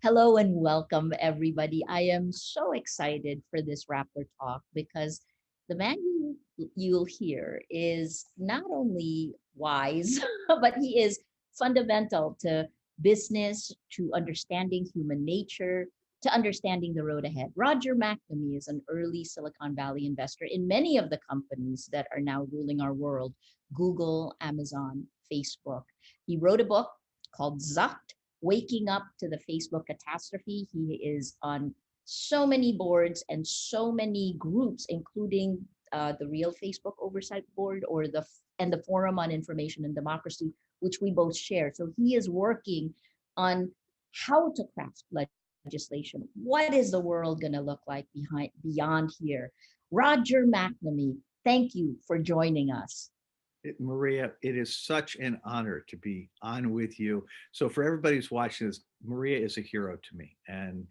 Hello and welcome, everybody. I am so excited for this Rappler Talk because the man you'll hear is not only wise, but he is fundamental to business, to understanding human nature, to understanding the road ahead. Roger McNamee is an early Silicon Valley investor in many of the companies that are now ruling our world: Google, Amazon, Facebook. He wrote a book called Zucked, Waking Up to the Facebook Catastrophe. He is on so many boards and so many groups, including the real Facebook Oversight Board or the Forum on Information and Democracy, which we both share. So he is working on how to craft legislation. What is the world going to look like beyond here? Roger McNamee, thank you for joining us. Maria, it is such an honor to be on with you. So, for everybody who's watching this, Maria is a hero to me. And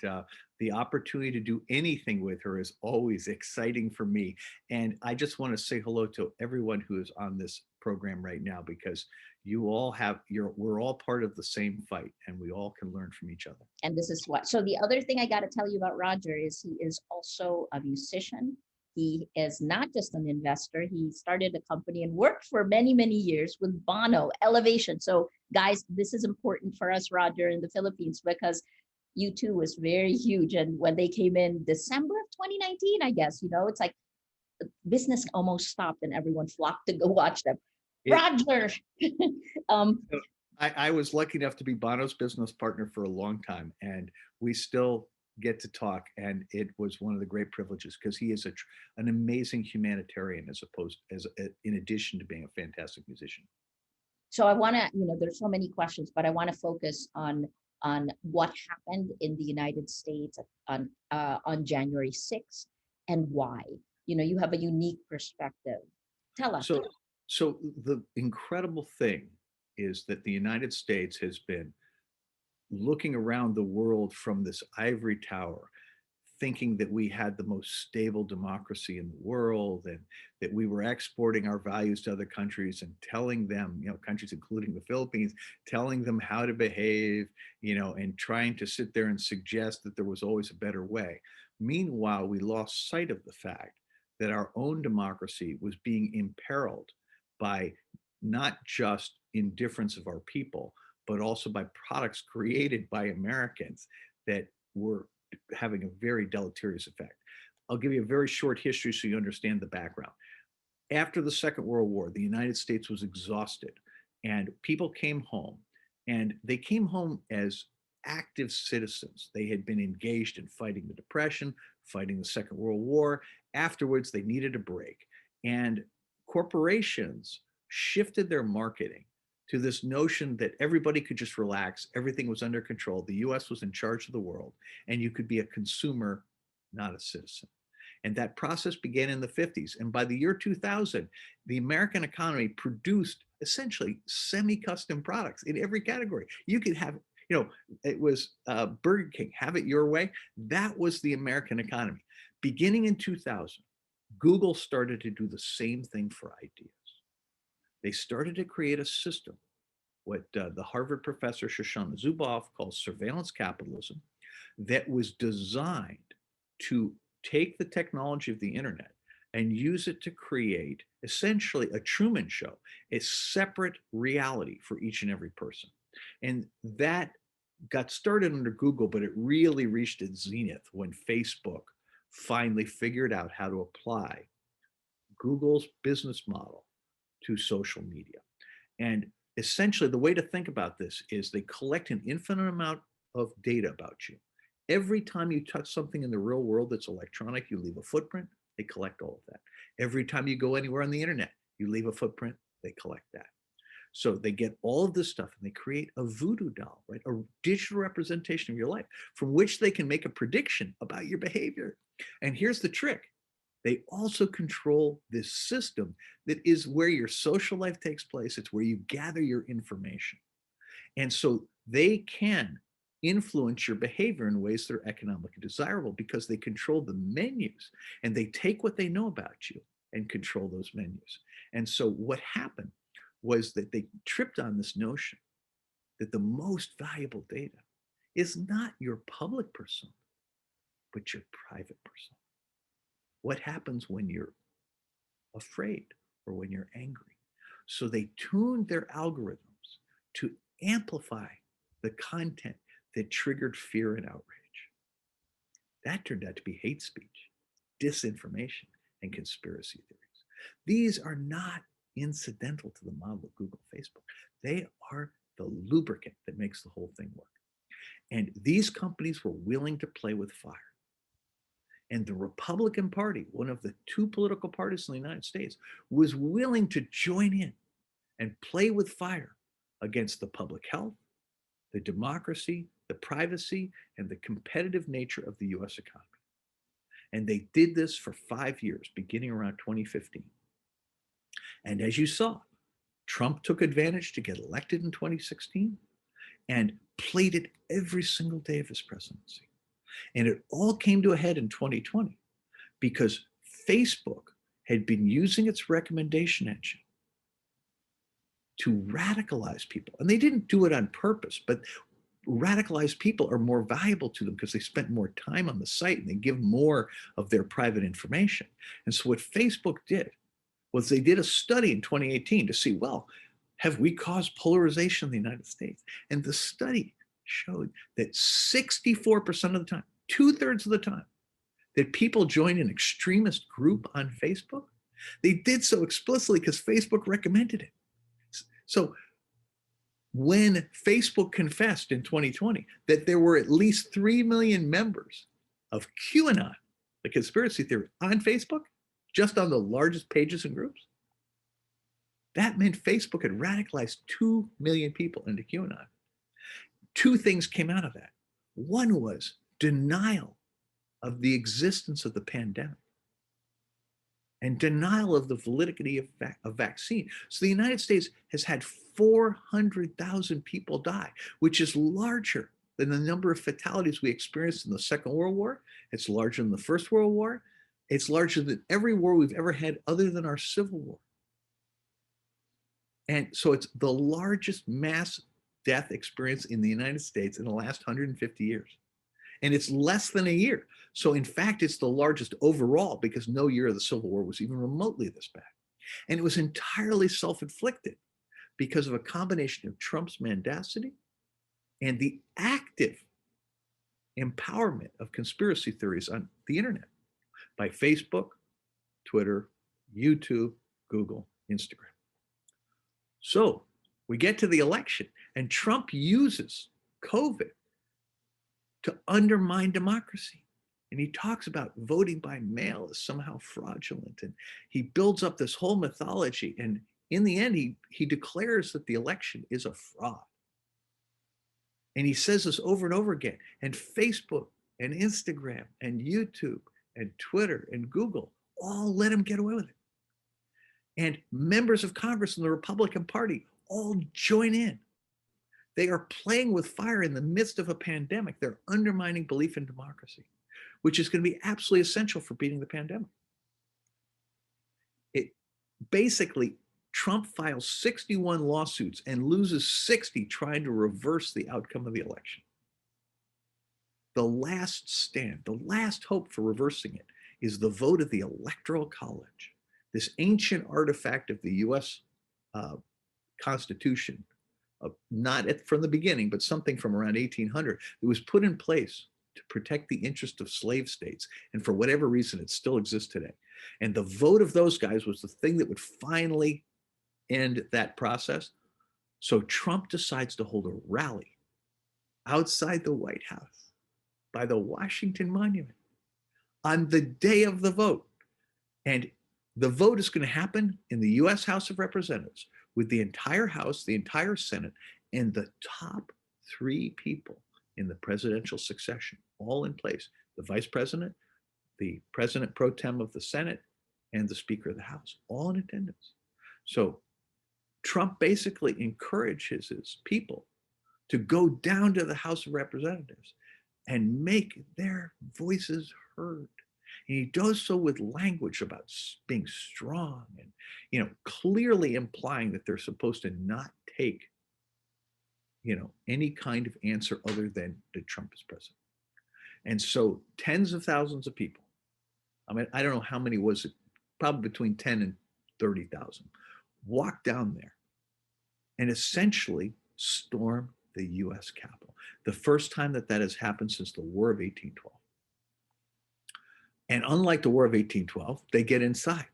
the opportunity to do anything with her is always exciting for me. And I just want to say hello to everyone who is on this program right now because we're all part of the same fight and we all can learn from each other. And this is what. So the other thing I got to tell you about Roger is he is also a musician. He is not just an investor. He started a company and worked for many, many years with Bono, Elevation. So guys, this is important for us, Roger, in the Philippines, because U2 was very huge. And when they came in December of 2019, I guess, it's like business almost stopped and everyone flocked to go watch them. It, Roger. um, I was lucky enough to be Bono's business partner for a long time, and we still get to talk. And it was one of the great privileges because he is an amazing humanitarian, in addition to being a fantastic musician. So I want to, there's so many questions, but I want to focus on what happened in the United States on January 6th and why. You have a unique perspective. Tell us. So, so the incredible thing is that the United States has been looking around the world from this ivory tower, thinking that we had the most stable democracy in the world and that we were exporting our values to other countries and telling them, countries including the Philippines, telling them how to behave, and trying to sit there and suggest that there was always a better way. Meanwhile, we lost sight of the fact that our own democracy was being imperiled by not just indifference of our people, but also by products created by Americans that were having a very deleterious effect. I'll give you a very short history so you understand the background. After the Second World War, the United States was exhausted and people came home, and they came home as active citizens. They had been engaged in fighting the Depression, fighting the Second World War. Afterwards, they needed a break. And corporations shifted their marketing to this notion that everybody could just relax, everything was under control, the US was in charge of the world, and you could be a consumer, not a citizen. And that process began in the 50s. And by the year 2000, the American economy produced essentially semi-custom products in every category. You could have, it was Burger King, have it your way. That was the American economy. Beginning in 2000, Google started to do the same thing for ideas. They started to create a system, what the Harvard professor Shoshana Zuboff calls surveillance capitalism, that was designed to take the technology of the internet and use it to create essentially a Truman Show, a separate reality for each and every person. And that got started under Google, but it really reached its zenith when Facebook finally figured out how to apply Google's business model to social media. And essentially, the way to think about this is they collect an infinite amount of data about you. Every time you touch something in the real world that's electronic, you leave a footprint, they collect all of that. Every time you go anywhere on the internet, you leave a footprint, they collect that. So they get all of this stuff and they create a voodoo doll, right? A digital representation of your life from which they can make a prediction about your behavior. And here's the trick. They also control this system that is where your social life takes place. It's where you gather your information. And so they can influence your behavior in ways that are economically desirable because they control the menus and they take what they know about you and control those menus. And so what happened was that they tripped on this notion that the most valuable data is not your public persona, but your private persona. What happens when you're afraid or when you're angry? So they tuned their algorithms to amplify the content that triggered fear and outrage. That turned out to be hate speech, disinformation, and conspiracy theories. These are not incidental to the model of Google, Facebook. They are the lubricant that makes the whole thing work. And these companies were willing to play with fire. And the Republican Party, one of the two political parties in the United States, was willing to join in and play with fire against the public health, the democracy, the privacy, and the competitive nature of the US economy. And they did this for 5 years, beginning around 2015. And as you saw, Trump took advantage to get elected in 2016 and played it every single day of his presidency. And it all came to a head in 2020 because Facebook had been using its recommendation engine to radicalize people. And they didn't do it on purpose, but radicalized people are more valuable to them because they spent more time on the site and they give more of their private information. And so what Facebook did was they did a study in 2018 to see, well, have we caused polarization in the United States? And the study showed that 64% of the time, 2/3 of the time, that people join an extremist group on Facebook, they did so explicitly because Facebook recommended it. So when Facebook confessed in 2020 that there were at least 3 million members of QAnon, the conspiracy theory, on Facebook, just on the largest pages and groups, that meant Facebook had radicalized 2 million people into QAnon. Two things came out of that. One was denial of the existence of the pandemic and denial of the validity of vaccine. So the United States has had 400,000 people die, which is larger than the number of fatalities we experienced in the Second World War. It's larger than the First World War. It's larger than every war we've ever had other than our Civil War. And so it's the largest mass death experience in the United States in the last 150 years. And it's less than a year. So in fact, it's the largest overall because no year of the Civil War was even remotely this bad. And it was entirely self-inflicted because of a combination of Trump's mendacity and the active empowerment of conspiracy theories on the internet by Facebook, Twitter, YouTube, Google, Instagram. So we get to the election and Trump uses COVID to undermine democracy. And he talks about voting by mail as somehow fraudulent. And he builds up this whole mythology. And in the end, he declares that the election is a fraud. And he says this over and over again. And Facebook and Instagram and YouTube and Twitter and Google all let him get away with it. And members of Congress in the Republican Party all join in. They are playing with fire in the midst of a pandemic. They're undermining belief in democracy, which is going to be absolutely essential for beating the pandemic. It basically, Trump files 61 lawsuits and loses 60 trying to reverse the outcome of the election. The last stand, the last hope for reversing it is the vote of the Electoral College, this ancient artifact of the US Constitution, not from the beginning, but something from around 1800. It was put in place to protect the interest of slave states. And for whatever reason, it still exists today. And the vote of those guys was the thing that would finally end that process. So Trump decides to hold a rally outside the White House by the Washington Monument on the day of the vote. And the vote is going to happen in the US House of Representatives with the entire House, the entire Senate, and the top 3 people in the presidential succession, all in place. The vice president, the president pro tem of the Senate, and the Speaker of the House, all in attendance. So Trump basically encourages his people to go down to the House of Representatives and make their voices heard. And he does so with language about being strong and, clearly implying that they're supposed to not take any kind of answer other than that Trump is president. And so tens of thousands of people, I mean, I don't know how many was it, probably between 10 and 30,000, walked down there and essentially stormed the US Capitol. The first time that that has happened since the War of 1812. And unlike the War of 1812, they get inside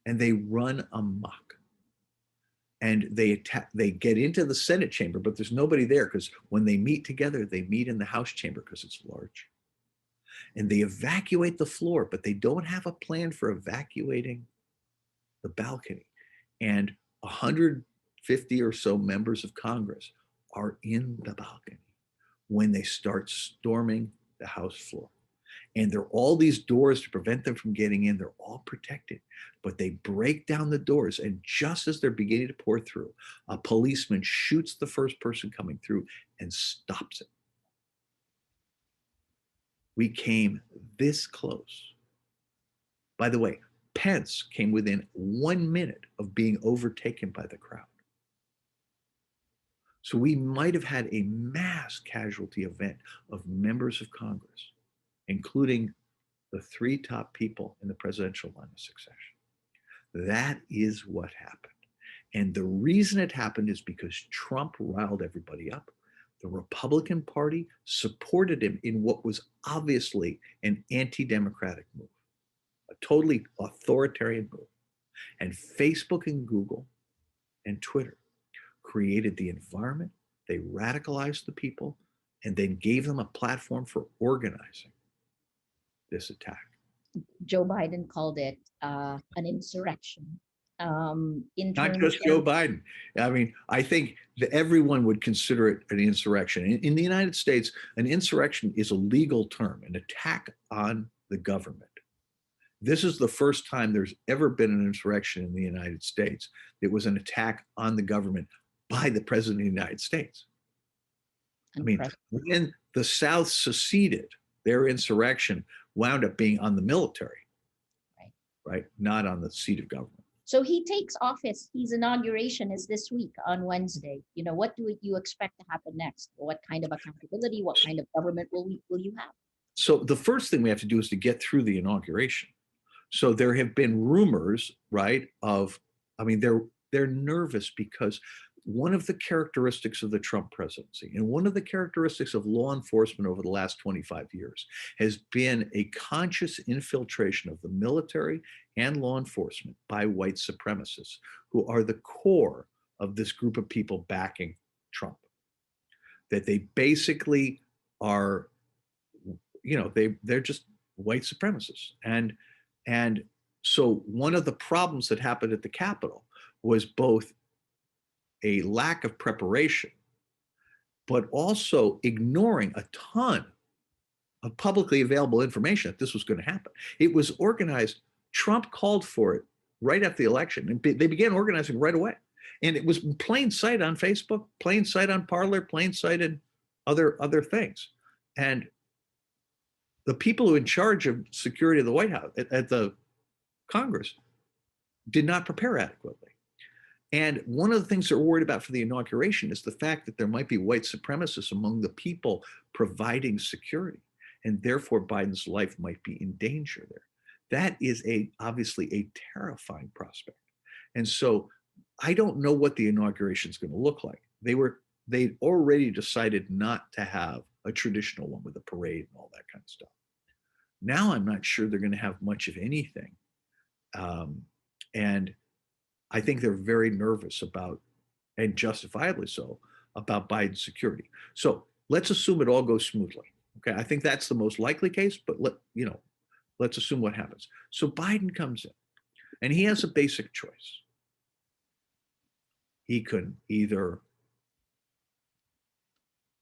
and they run amok. And they get into the Senate chamber, but there's nobody there because when they meet together, they meet in the House chamber because it's large. And they evacuate the floor, but they don't have a plan for evacuating the balcony. And 150 or so members of Congress are in the balcony when they start storming the House floor. And there are all these doors to prevent them from getting in. They're all protected, but they break down the doors. And just as they're beginning to pour through, a policeman shoots the first person coming through and stops it. We came this close. By the way, Pence came within 1 minute of being overtaken by the crowd. So we might have had a mass casualty event of members of Congress, including the three top people in the presidential line of succession. That is what happened. And the reason it happened is because Trump riled everybody up. The Republican Party supported him in what was obviously an anti-democratic move, a totally authoritarian move. And Facebook and Google and Twitter created the environment, they radicalized the people, and then gave them a platform for organizing this attack. Joe Biden called it an insurrection. In Not terms just Joe of, Biden. I mean, I think that everyone would consider it an insurrection. In the United States, an insurrection is a legal term, an attack on the government. This is the first time there's ever been an insurrection in the United States. It was an attack on the government by the president of the United States. I mean, when the South seceded, their insurrection wound up being on the military, right? Not on the seat of government. So he takes office. His inauguration is this week on Wednesday. What do you expect to happen next? What kind of accountability? What kind of government will you have? So the first thing we have to do is to get through the inauguration. So there have been rumors, right? They're nervous because one of the characteristics of the Trump presidency and one of the characteristics of law enforcement over the last 25 years has been a conscious infiltration of the military and law enforcement by white supremacists who are the core of this group of people backing Trump. That they basically are, they're just white supremacists. And so one of the problems that happened at the Capitol was both a lack of preparation, but also ignoring a ton of publicly available information that this was going to happen. It was organized. Trump called for it right after the election, and they began organizing right away. And it was plain sight on Facebook, plain sight on Parler, plain sight in other things. And the people who are in charge of security of the White House at the Congress did not prepare adequately. And one of the things they're worried about for the inauguration is the fact that there might be white supremacists among the people providing security, and therefore Biden's life might be in danger there. That is obviously a terrifying prospect. And so I don't know what the inauguration is going to look like. They'd already decided not to have a traditional one with a parade and all that kind of stuff. Now I'm not sure they're going to have much of anything. And I think they're very nervous about, and justifiably so, about Biden's security. So let's assume it all goes smoothly. Okay, I think that's the most likely case, but let's assume what happens. So Biden comes in, and he has a basic choice. He can either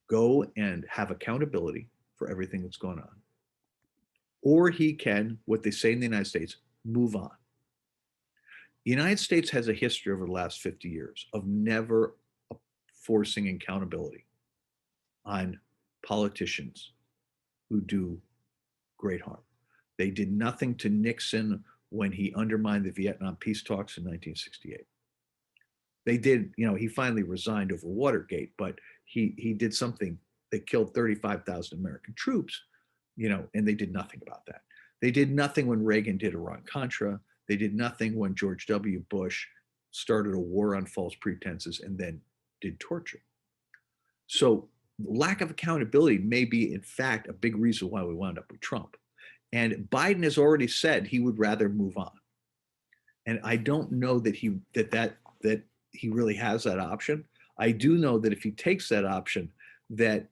go and have accountability for everything that's going on, or he can, what they say in the United States, move on. The United States has a history over the last 50 years of never forcing accountability on politicians who do great harm. They did nothing to Nixon when he undermined the Vietnam peace talks in 1968. They did, he finally resigned over Watergate, but he did something that killed 35,000 American troops, and they did nothing about that. They did nothing when Reagan did Iran-Contra. They did nothing when George W. Bush started a war on false pretenses and then did torture. So lack of accountability may be, in fact, a big reason why we wound up with Trump. And Biden has already said he would rather move on. And I don't know that he really has that option. I do know that if he takes that option, that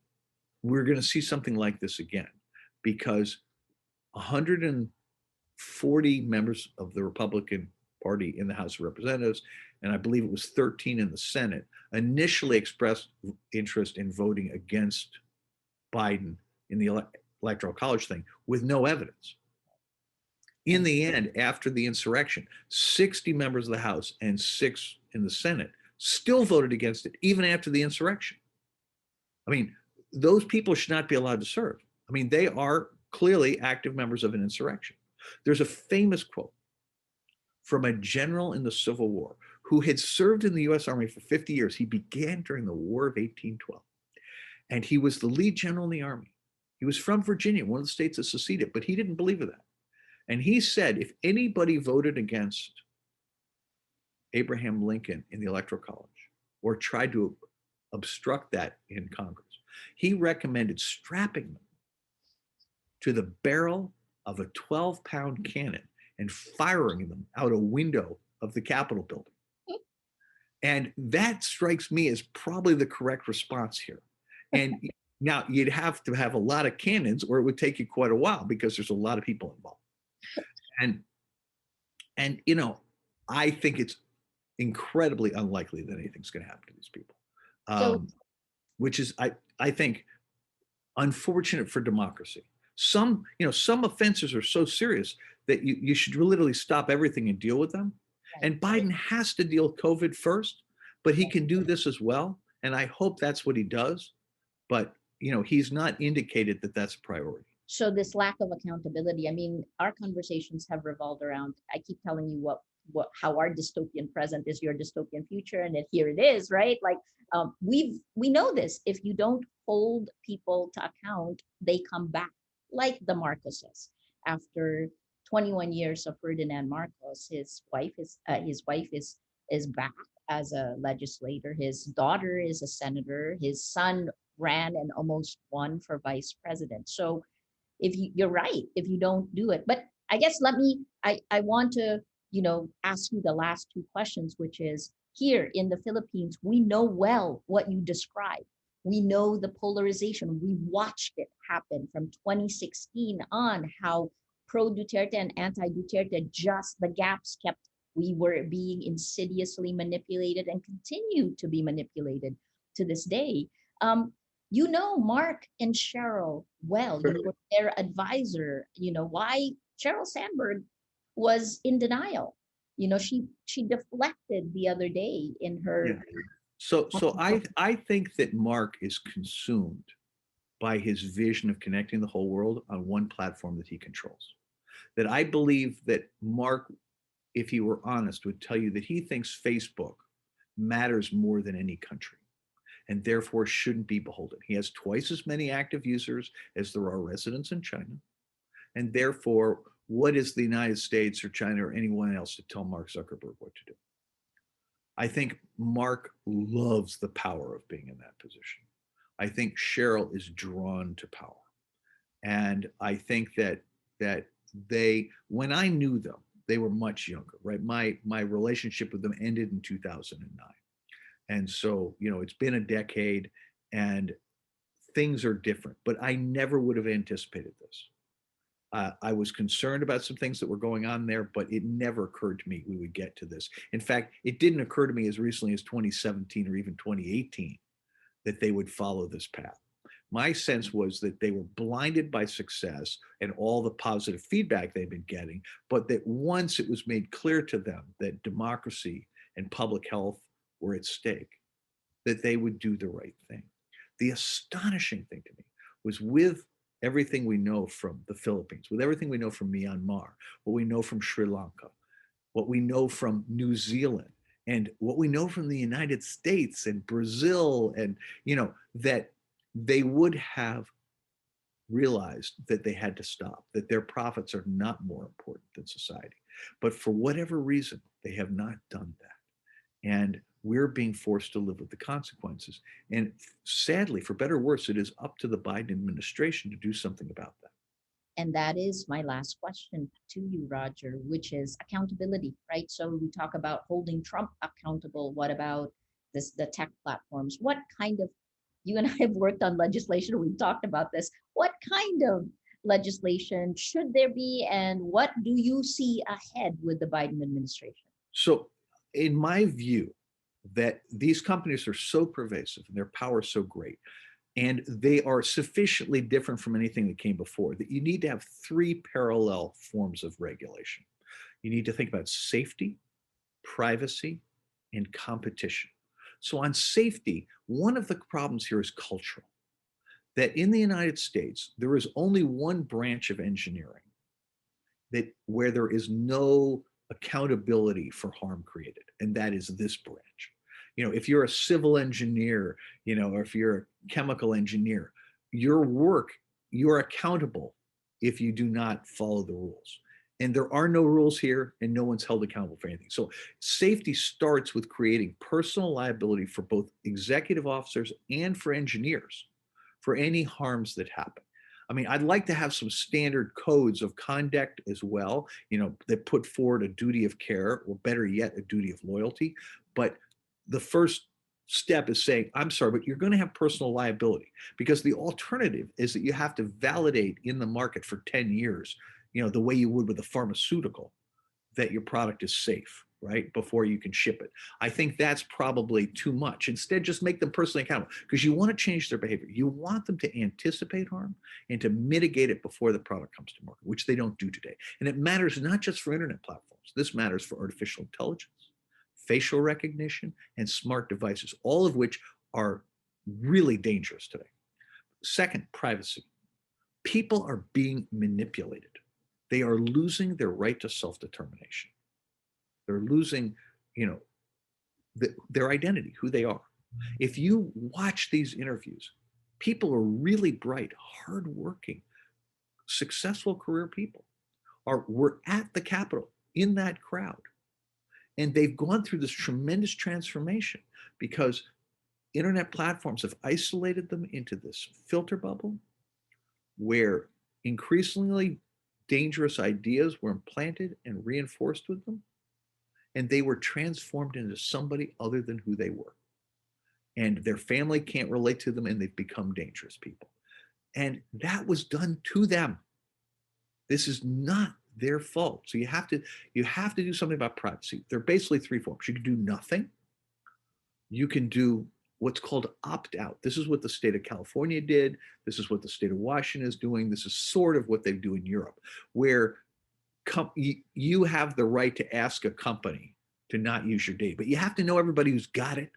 we're going to see something like this again, because 140 members of the Republican Party in the House of Representatives, and I believe it was 13 in the Senate, initially expressed interest in voting against Biden in the Electoral College thing with no evidence. In the end, after the insurrection, 60 members of the House and 6 in the Senate still voted against it, even after the insurrection. I mean, those people should not be allowed to serve. I mean, they are clearly active members of an insurrection. There's a famous quote from a general in the Civil War who had served in the US Army for 50 years. He began during the War of 1812, and he was the lead general in the Army. He was from Virginia, one of the states that seceded, but he didn't believe in that. And he said, if anybody voted against Abraham Lincoln in the Electoral College or tried to obstruct that in Congress, he recommended strapping them to the barrel of a 12-pound cannon and firing them out a window of the Capitol building. And that strikes me as probably the correct response here. And now you'd have to have a lot of cannons, or it would take you quite a while because there's a lot of people involved. And I think it's incredibly unlikely that anything's going to happen to these people, So which is, I think, unfortunate for democracy. Some offenses are so serious that you should literally stop everything and deal with them. And Biden has to deal with COVID first, but he can do this as well. And I hope that's what he does. But, he's not indicated that that's a priority. so this lack of accountability, I mean, our conversations have revolved around, I keep telling you how our dystopian present is your dystopian future, and here it is, right? Like, we know this. If you don't hold people to account, they come back, like the Marcoses. After 21 years of Ferdinand Marcos, his wife is back as a legislator. His daughter is a senator. His son ran and almost won for vice president. So you're right, if you don't do it. But I guess I want to, ask you the last two questions, which is, here in the Philippines, we know well what you described. We know the polarization. We watched it happen from 2016 on, how pro Duterte and anti Duterte, just the gaps kept, we were being insidiously manipulated and continue to be manipulated to this day. Mark and Sheryl well. You were their advisor. Why Sheryl Sandberg was in denial. She deflected the other day in her. Yeah. So I think that Mark is consumed by his vision of connecting the whole world on one platform that he controls. That I believe that Mark, if he were honest, would tell you that he thinks Facebook matters more than any country, and therefore shouldn't be beholden. He has twice as many active users as there are residents in China. And therefore, what is the United States or China or anyone else to tell Mark Zuckerberg what to do? I think Mark loves the power of being in that position. I think Sheryl is drawn to power. And I think that when I knew them, they were much younger, right? My relationship with them ended in 2009. And so, it's been a decade and things are different, but I never would have anticipated this. I was concerned about some things that were going on there, but it never occurred to me we would get to this. In fact, it didn't occur to me as recently as 2017 or even 2018 that they would follow this path. My sense was that they were blinded by success and all the positive feedback they've been getting, but that once it was made clear to them that democracy and public health were at stake, that they would do the right thing. The astonishing thing to me was, with everything we know from the Philippines, with everything we know from Myanmar, what we know from Sri Lanka, what we know from New Zealand, And what we know from the United States and Brazil, and that they would have realized that they had to stop, that their profits are not more important than society. But for whatever reason, they have not done that. And we're being forced to live with the consequences. And sadly, for better or worse, it is up to the Biden administration to do something about that. And that is my last question to you, Roger, which is accountability, right? So we talk about holding Trump accountable. What about the tech platforms? What kind of, you and I have worked on legislation, we've talked about this. What kind of legislation should there be, and what do you see ahead with the Biden administration? So, in my view, that these companies are so pervasive and their power is so great, and they are sufficiently different from anything that came before, that you need to have three parallel forms of regulation. You need to think about safety, privacy, and competition. So, on safety, one of the problems here is cultural. That in the United States, there is only one branch of engineering that where there is no accountability for harm created, and that is this branch. If you're a civil engineer, or if you're a chemical engineer, your work, you're accountable if you do not follow the rules. And there are no rules here, and no one's held accountable for anything. So safety starts with creating personal liability for both executive officers and for engineers for any harms that happen. I mean, I'd like to have some standard codes of conduct as well, that put forward a duty of care, or better yet, a duty of loyalty. But the first step is saying, I'm sorry, but you're going to have personal liability, because the alternative is that you have to validate in the market for 10 years, the way you would with a pharmaceutical, that your product is safe, right? Before you can ship it. I think that's probably too much. Instead, just make them personally accountable, because you want to change their behavior. You want them to anticipate harm and to mitigate it before the product comes to market, which they don't do today. And it matters not just for internet platforms. This matters for artificial intelligence, facial recognition, and smart devices, all of which are really dangerous today. Second, privacy. People are being manipulated. They are losing their right to self-determination. They're losing, you know, their identity, who they are. If you watch these interviews, people are really bright, hardworking, successful career people were at the Capitol in that crowd. And they've gone through this tremendous transformation because internet platforms have isolated them into this filter bubble where increasingly dangerous ideas were implanted and reinforced with them. And they were transformed into somebody other than who they were. And their family can't relate to them, and they've become dangerous people. And that was done to them. This is not their fault. So you have to do something about privacy. There are basically three forms. You can do nothing. You can do what's called opt-out. This is what the state of California did. This is what the state of Washington is doing. This is sort of what they do in Europe, where you have the right to ask a company to not use your data, but you have to know everybody who's got it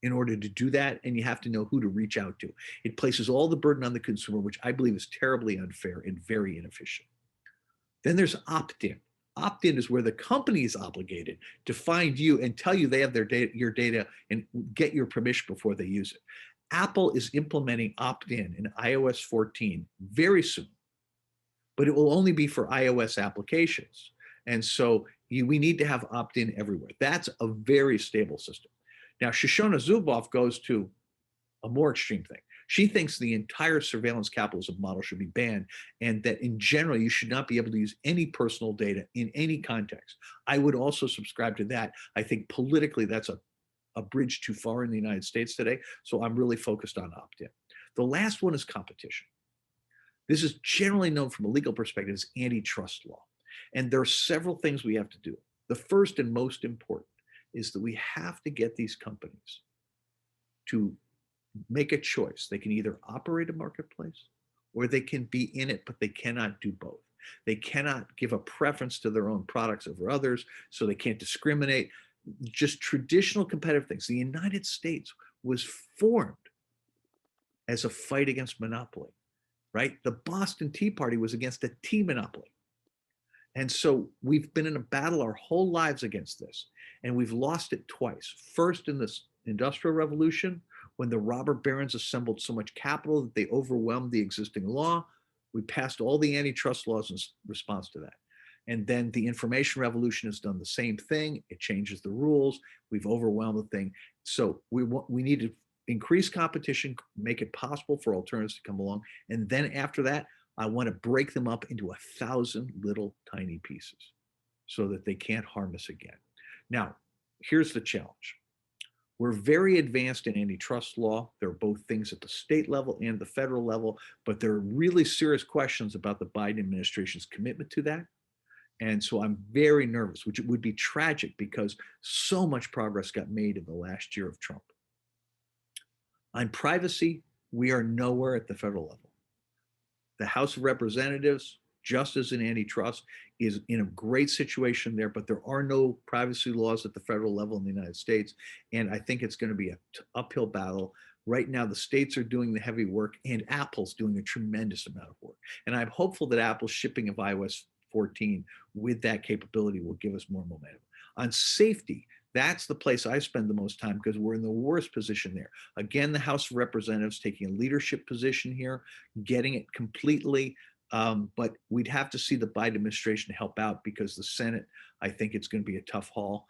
in order to do that, and you have to know who to reach out to. It places all the burden on the consumer, which I believe is terribly unfair and very inefficient. Then there's opt-in. Opt-in is where the company is obligated to find you and tell you they have your data, and get your permission before they use it. Apple is implementing opt-in in iOS 14 very soon, but it will only be for iOS applications. And so we need to have opt-in everywhere. That's a very stable system. Now, Shoshana Zuboff goes to a more extreme thing. She thinks the entire surveillance capitalism model should be banned, and that in general, you should not be able to use any personal data in any context. I would also subscribe to that. I think politically, that's a bridge too far in the United States today. So I'm really focused on opt-in. The last one is competition. This is generally known from a legal perspective as antitrust law. And there are several things we have to do. The first and most important is that we have to get these companies to make a choice. They can either operate a marketplace or they can be in it, but they cannot do both. They cannot give a preference to their own products over others, so they can't discriminate. Just traditional competitive things. The United States was formed as a fight against monopoly, right? The Boston Tea Party was against a tea monopoly. And so we've been in a battle our whole lives against this, and we've lost it twice. First, in this industrial revolution, when the robber barons assembled so much capital that they overwhelmed the existing law. We passed all the antitrust laws in response to that. And then the information revolution has done the same thing. It changes the rules. We've overwhelmed the thing. So we need to increase competition, make it possible for alternatives to come along. And then after that, I want to break them up into 1,000 little tiny pieces so that they can't harm us again. Now, here's the challenge. We're very advanced in antitrust law. There are both things at the state level and the federal level, but there are really serious questions about the Biden administration's commitment to that. And so I'm very nervous, which would be tragic because so much progress got made in the last year of Trump. On privacy, we are nowhere at the federal level. The House of Representatives, just as in antitrust, is in a great situation there, but there are no privacy laws at the federal level in the United States. And I think it's going to be an uphill battle. Right now, the states are doing the heavy work, and Apple's doing a tremendous amount of work. And I'm hopeful that Apple's shipping of iOS 14 with that capability will give us more momentum. On safety, that's the place I spend the most time because we're in the worst position there. Again, the House of Representatives taking a leadership position here, getting it completely. But we'd have to see the Biden administration help out because the Senate, I think it's going to be a tough haul.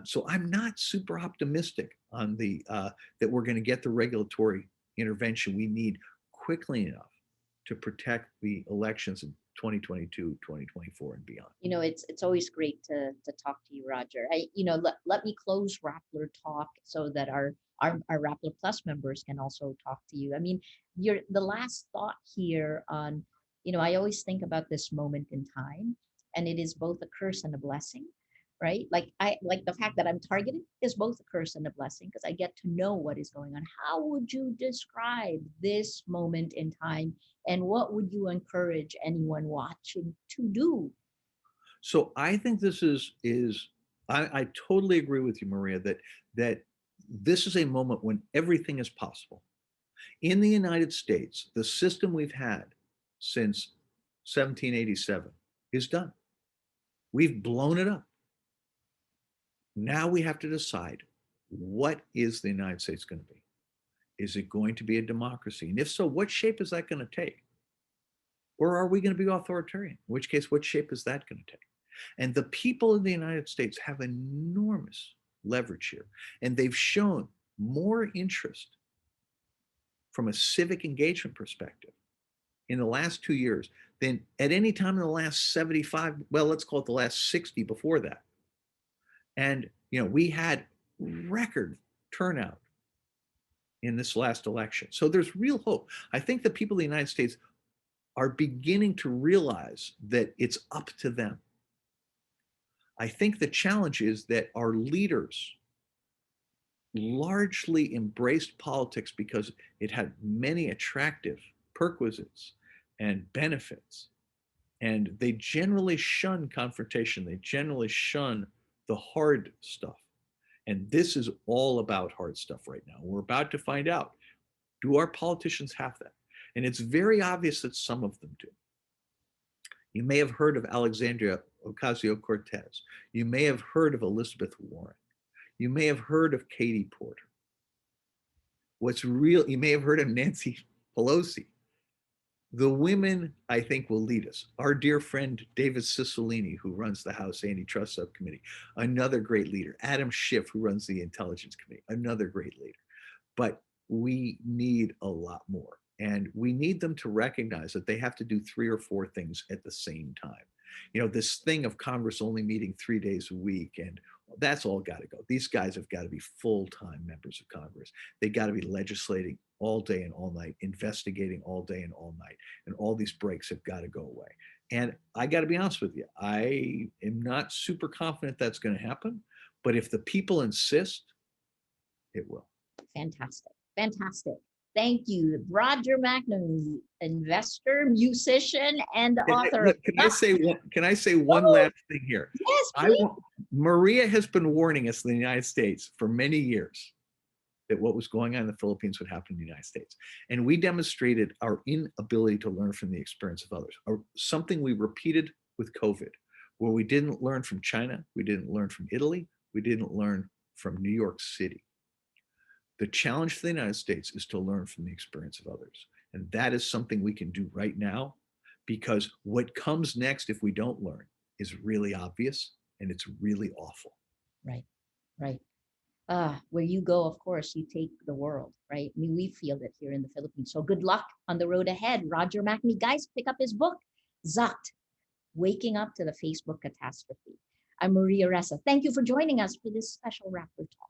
So I'm not super optimistic on the that we're going to get the regulatory intervention we need quickly enough to protect the elections in 2022, 2024, and beyond. It's always great to talk to you, Roger. Let me close Rappler Talk so that our Rappler Plus members can also talk to you. I mean, the last thought here on, I always think about this moment in time, and it is both a curse and a blessing, right? Like the fact that I'm targeted is both a curse and a blessing because I get to know what is going on. How would you describe this moment in time, and what would you encourage anyone watching to do? So I think this is I totally agree with you, Maria, that this is a moment when everything is possible. In the United States, the system we've had since 1787 is done. We've blown it up. Now we have to decide, what is the United States going to be? Is it going to be a democracy? And if so, what shape is that going to take? Or are we going to be authoritarian? In which case, what shape is that going to take? And the people in the United States have enormous leverage here. And they've shown more interest from a civic engagement perspective in the last 2 years than at any time in the last 75, well, let's call it the last 60 before that. And, we had record turnout in this last election. So there's real hope. I think the people of the United States are beginning to realize that it's up to them. I think the challenge is that our leaders largely embraced politics because it had many attractive perquisites and benefits. And they generally shun confrontation. They generally shun the hard stuff. And this is all about hard stuff right now. We're about to find out, do our politicians have that? And it's very obvious that some of them do. You may have heard of Alexandria Ocasio-Cortez. You may have heard of Elizabeth Warren. You may have heard of Katie Porter. You may have heard of Nancy Pelosi. The women, I think, will lead us. Our dear friend, David Cicilline, who runs the House Antitrust Subcommittee, another great leader. Adam Schiff, who runs the Intelligence Committee, another great leader. But we need a lot more. And we need them to recognize that they have to do 3 or 4 things at the same time. This thing of Congress only meeting 3 days a week, and that's all got to go. These guys have got to be full-time members of Congress. They got to be legislating all day and all night, investigating all day and all night. And all these breaks have got to go away. And I got to be honest with you, I am not super confident that's going to happen. But if the people insist, it will. Fantastic. Fantastic. Thank you, Roger McNamee, investor, musician, and author. Can I say one last thing here? Yes, please. Maria has been warning us in the United States for many years that what was going on in the Philippines would happen in the United States. And we demonstrated our inability to learn from the experience of others. Something we repeated with COVID. Where we didn't learn from China, we didn't learn from Italy, we didn't learn from New York City. The challenge for the United States is to learn from the experience of others. And that is something we can do right now, because what comes next if we don't learn is really obvious and it's really awful. Right, right. Where you go, of course, you take the world, right? I mean, we feel it here in the Philippines. So good luck on the road ahead. Roger McNamee, guys, pick up his book, Zucked, Waking Up to the Facebook Catastrophe. I'm Maria Ressa. Thank you for joining us for this special Rappler Talk.